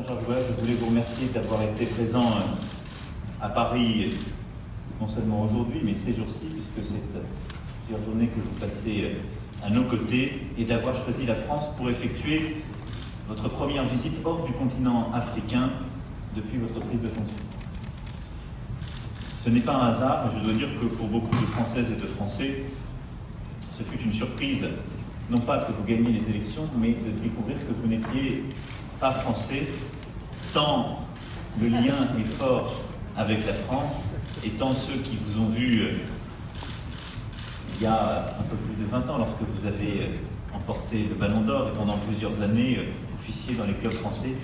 Jean-Georges Goulard, je voulais vous remercier d'avoir été présent à Paris, non seulement aujourd'hui, mais ces jours-ci, puisque c'est plusieurs journées que vous passez à nos côtés, et d'avoir choisi la France pour effectuer votre première visite hors du continent africain depuis votre prise de fonction. Ce n'est pas un hasard, et je dois dire que pour beaucoup de Françaises et de Français, ce fut une surprise, non pas que vous gagniez les élections, mais de découvrir que vous n'étiez pas français, tant le lien est fort avec la France, et tant ceux qui vous ont vu il y a un peu plus de 20 ans, lorsque vous avez emporté le Ballon d'Or et pendant plusieurs années officier dans les clubs français,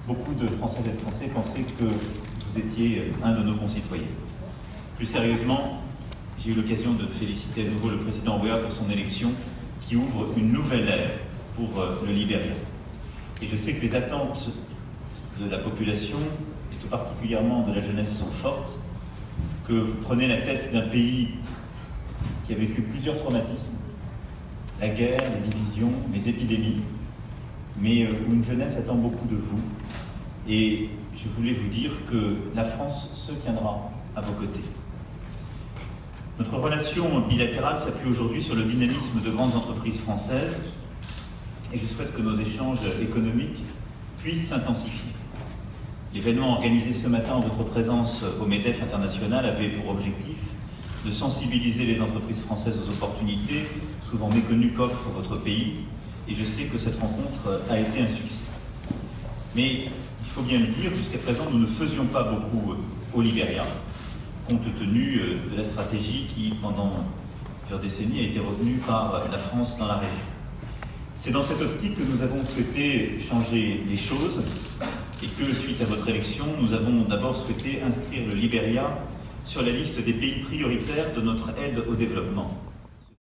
beaucoup de Françaises et de Français pensaient que vous étiez un de nos concitoyens. Plus sérieusement, j'ai eu l'occasion de féliciter à nouveau le président Weah pour son élection qui ouvre une nouvelle ère pour le Libéria. Et je sais que les attentes de la population, et tout particulièrement de la jeunesse, sont fortes, que vous prenez la tête d'un pays qui a vécu plusieurs traumatismes, la guerre, les divisions, les épidémies, mais où une jeunesse attend beaucoup de vous. Et je voulais vous dire que la France se tiendra à vos côtés. Notre relation bilatérale s'appuie aujourd'hui sur le dynamisme de grandes entreprises françaises et je souhaite que nos échanges économiques puissent s'intensifier. L'événement organisé ce matin en votre présence au MEDEF International avait pour objectif de sensibiliser les entreprises françaises aux opportunités souvent méconnues qu'offre votre pays et je sais que cette rencontre a été un succès. Mais il faut bien le dire, jusqu'à présent nous ne faisions pas beaucoup au Libéria, compte tenu de la stratégie qui, pendant plusieurs décennies, a été retenue par la France dans la région. C'est dans cette optique que nous avons souhaité changer les choses et que, suite à votre élection, nous avons d'abord souhaité inscrire le Libéria sur la liste des pays prioritaires de notre aide au développement.